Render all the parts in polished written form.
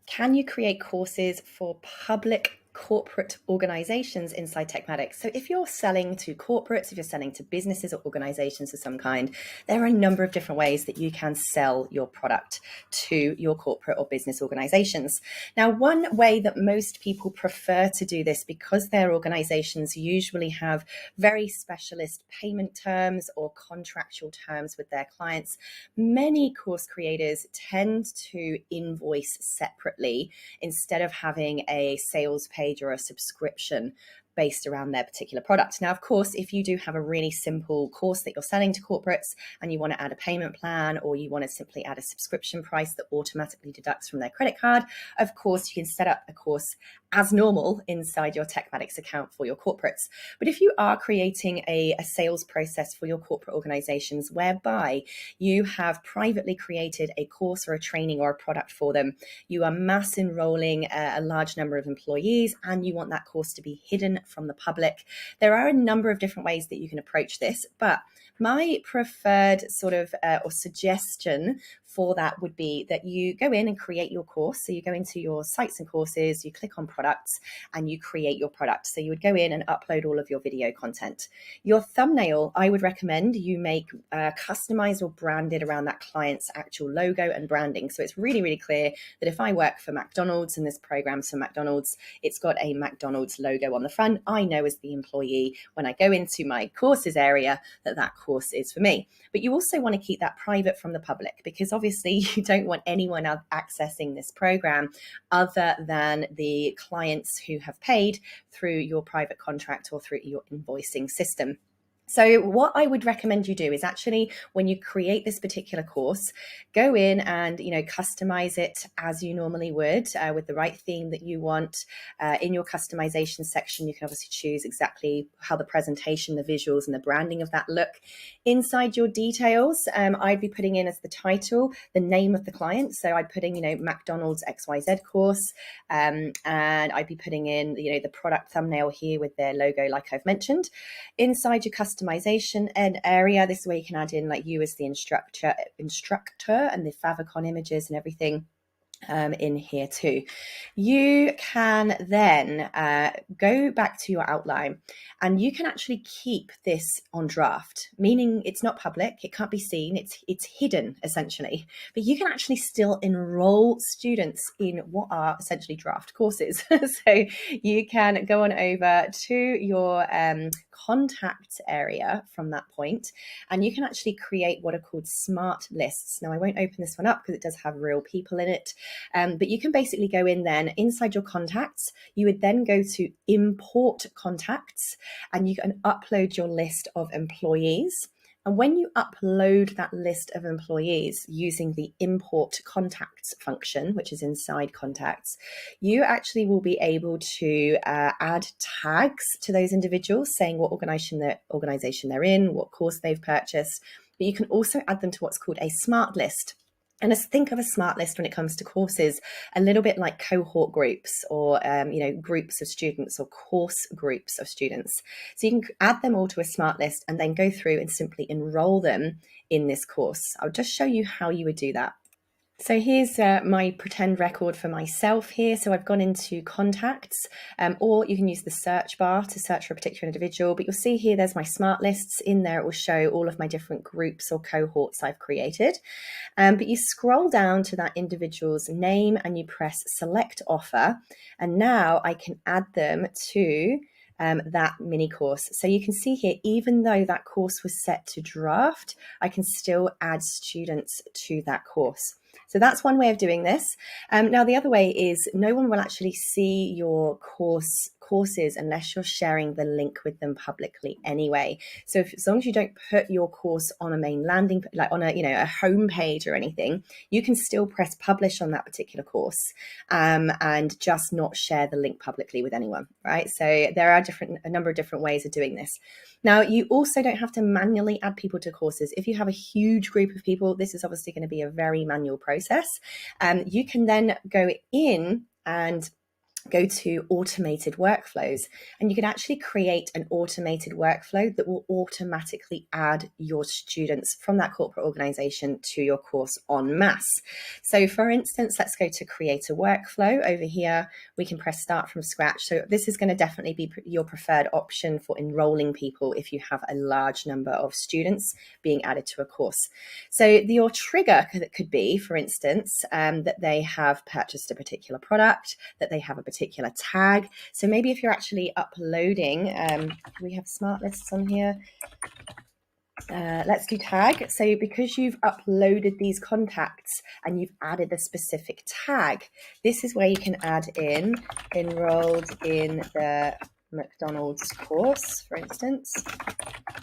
can you create courses for public corporate organizations inside TekMatix? So if you're selling to corporates, if you're selling to businesses or organizations of some kind, there are a number of different ways that you can sell your product to your corporate or business organizations. Now, one way that most people prefer to do this, because their organizations usually have very specialist payment terms or contractual terms with their clients, many course creators tend to invoice separately instead of having a sales page or a subscription based around their particular product. Now, of course, if you do have a really simple course that you're selling to corporates and you want to add a payment plan, or you want to simply add a subscription price that automatically deducts from their credit card, of course, you can set up a course as normal inside your TekMatix account for your corporates. But if you are creating a sales process for your corporate organizations whereby you have privately created a course or a training or a product for them, you are mass enrolling a large number of employees, and you want that course to be hidden from the public, there are a number of different ways that you can approach this. But my preferred sort of or suggestion for that would be that you go in and create your course. So you go into your sites and courses, you click on products, and you create your product. So you would go in and upload all of your video content. Your thumbnail, I would recommend you make customized or branded around that client's actual logo and branding. So it's really, really clear that if I work for McDonald's and this program's for McDonald's, it's got a McDonald's logo on the front. I know as the employee when I go into my courses area that that course is for me. But you also want to keep that private from the public, because obviously you don't want anyone accessing this program other than the clients who have paid through your private contract or through your invoicing system. So what I would recommend you do is actually, when you create this particular course, go in and, customize it as you normally would with the right theme that you want. In your customization section, you can obviously choose exactly how the presentation, the visuals and the branding of that look. Inside your details, I'd be putting in as the title, the name of the client. So I'd put in, McDonald's XYZ course, and I'd be putting in, the product thumbnail here with their logo, like I've mentioned. Inside your customization area, this is where you can add in like you as the instructor and the favicon images and everything in here too. You can then go back to your outline, and you can actually keep this on draft, meaning it's not public, it can't be seen, it's hidden essentially, but you can actually still enroll students in what are essentially draft courses. So you can go on over to your contact area from that point, and you can actually create what are called smart lists. Now I won't open this one up because it does have real people in it. But you can basically go in then inside your contacts, you would then go to import contacts, and you can upload your list of employees. And when you upload that list of employees using the import contacts function, which is inside contacts, you actually will be able to add tags to those individuals saying what organization they're in, what course they've purchased. But you can also add them to what's called a smart list. And let's think of a smart list when it comes to courses, a little bit like cohort groups or, groups of students or course groups of students. So you can add them all to a smart list and then go through and simply enroll them in this course. I'll just show you how you would do that. So here's my pretend record for myself here. So I've gone into contacts, or you can use the search bar to search for a particular individual. But you'll see here, there's my smart lists. In there, it will show all of my different groups or cohorts I've created. But you scroll down to that individual's name and you press select offer. And now I can add them to that mini course. So you can see here, even though that course was set to draft, I can still add students to that course. So that's one way of doing this. Now, the other way is no one will actually see your courses unless you're sharing the link with them publicly anyway. So as long as you don't put your course on a main landing, like on a home page or anything, you can still press publish on that particular course and just not share the link publicly with anyone, right? So there are a number of different ways of doing this. Now, you also don't have to manually add people to courses. If you have a huge group of people, this is obviously going to be a very manual process. You can then go in and go to automated workflows, and you can actually create an automated workflow that will automatically add your students from that corporate organization to your course en masse. So for instance, let's go to create a workflow over here. We can press start from scratch. So this is going to definitely be your preferred option for enrolling people if you have a large number of students being added to a course. So your trigger could be, for instance, that they have purchased a particular product, that they have a particular tag. So maybe if you're actually uploading, we have smart lists on here. Let's do tag. So because you've uploaded these contacts and you've added a specific tag, this is where you can add in enrolled in the McDonald's course, for instance.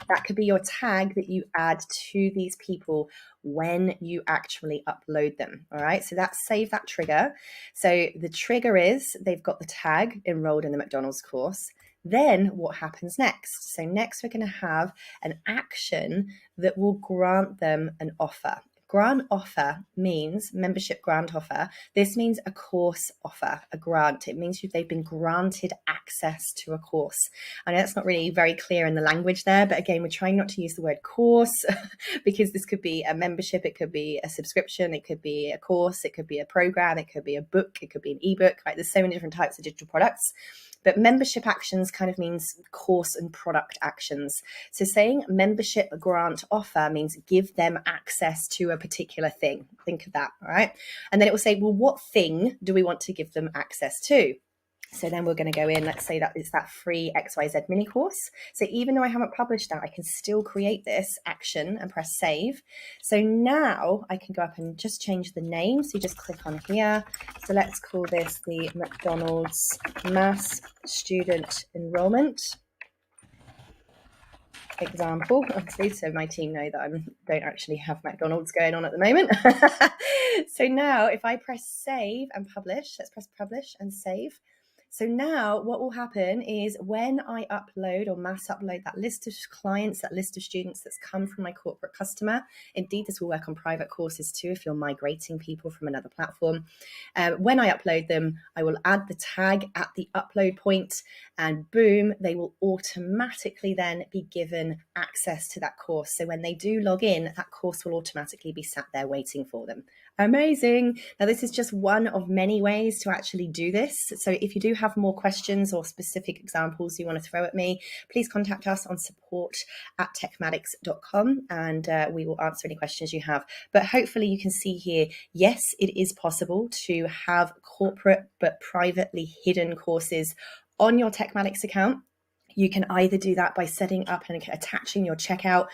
That could be your tag that you add to these people when you actually upload them. All right, so that's save that trigger. So the trigger is they've got the tag enrolled in the McDonald's course. Then what happens next? So next we're going to have an action that will grant them an offer. Grant offer means membership grant offer. This means a course offer, a grant. It means they've been granted access to a course. I know that's not really very clear in the language there, but again, we're trying not to use the word course because this could be a membership, it could be a subscription, it could be a course, it could be a program, it could be a book, it could be an ebook, right? There's so many different types of digital products. But membership actions kind of means course and product actions. So saying membership grant offer means give them access to a particular thing. Think of that, all right? And then it will say, well, what thing do we want to give them access to? So then we're going to go in, let's say that it's that free XYZ mini course. So even though I haven't published that, I can still create this action and press save. So now I can go up and just change the name. So you just click on here. So let's call this the McDonald's Mass Student Enrollment example, obviously, so my team know that I don't actually have McDonald's going on at the moment. So now if I press save and publish, let's press publish and save. So now what will happen is when I upload or mass upload that list of clients, that list of students that's come from my corporate customer, indeed this will work on private courses too if you're migrating people from another platform. When I upload them, I will add the tag at the upload point and boom, they will automatically then be given access to that course. So when they do log in, that course will automatically be sat there waiting for them. Amazing. Now, this is just one of many ways to actually do this. So if you do have more questions or specific examples you want to throw at me, please contact us on support@tekmatix.com and we will answer any questions you have. But hopefully you can see here, yes, it is possible to have corporate but privately hidden courses on your TekMatix account. You can either do that by setting up and attaching your checkout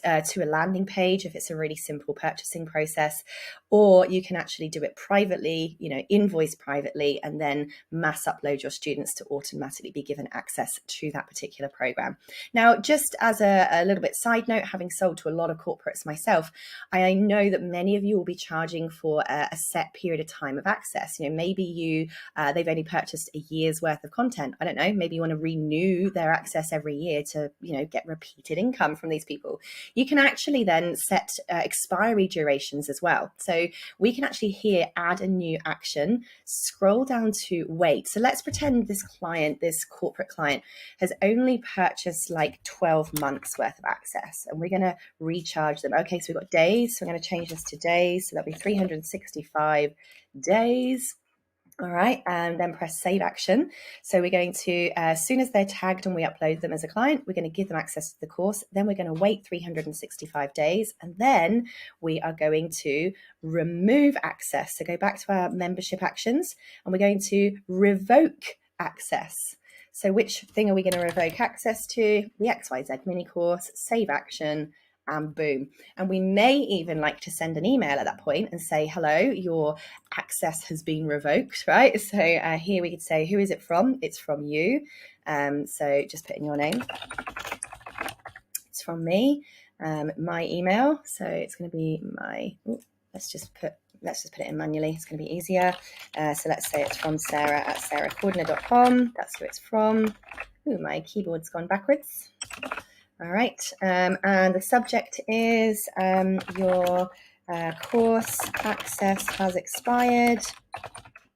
to a landing page if it's a really simple purchasing process, or you can actually do it privately, invoice privately, and then mass upload your students to automatically be given access to that particular program. Now, just as a little bit side note, having sold to a lot of corporates myself, I know that many of you will be charging for a set period of time of access. Maybe they've only purchased a year's worth of content. I don't know, maybe you want to renew their access every year to, get repeated income from these people. You can actually then set expiry durations as well. So we can actually here add a new action, scroll down to wait. So let's pretend this client, this corporate client, has only purchased like 12 months worth of access, and we're going to recharge them. Okay, so we've got days. So I'm going to change this to days. So that'll be 365 days. All right, and then press save action. So we're going to, as soon as they're tagged and we upload them as a client, we're going to give them access to the course. Then we're going to wait 365 days. And then we are going to remove access. So go back to our membership actions and we're going to revoke access. So which thing are we going to revoke access to? The XYZ mini course, save action, and boom. And we may even like to send an email at that point and say, hello, your access has been revoked, right? So here we could say, who is it from? It's from you. So just put in your name. It's from me, my email. So it's going to be my, let's just put it in manually. It's going to be easier. So let's say it's from Sarah at sarahcordner.com. That's who it's from. Ooh, my keyboard's gone backwards. All right, and the subject is your course access has expired.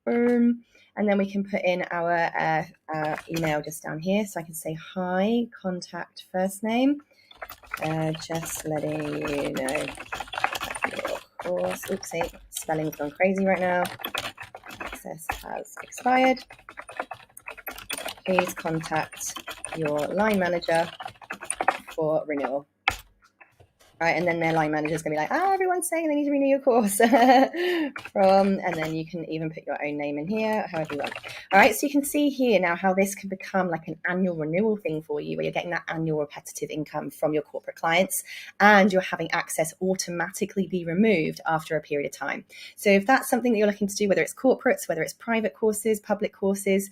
And And then we can put in our email just down here. So I can say, hi, contact first name. Just letting you know your course. Oopsie, spelling's gone crazy right now. Access has expired. Please contact your line manager for renewal. Right, and then their line manager is going to be like, everyone's saying they need to renew your course. And then you can even put your own name in here, however you want. All right, so you can see here now how this can become like an annual renewal thing for you, where you're getting that annual repetitive income from your corporate clients, and you're having access automatically be removed after a period of time. So if that's something that you're looking to do, whether it's corporates, whether it's private courses, public courses,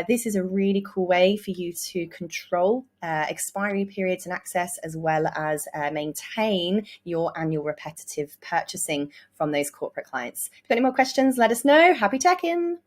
this is a really cool way for you to control expiry periods and access, as well as maintain your annual repetitive purchasing from those corporate clients. If you've got any more questions, let us know. Happy teching!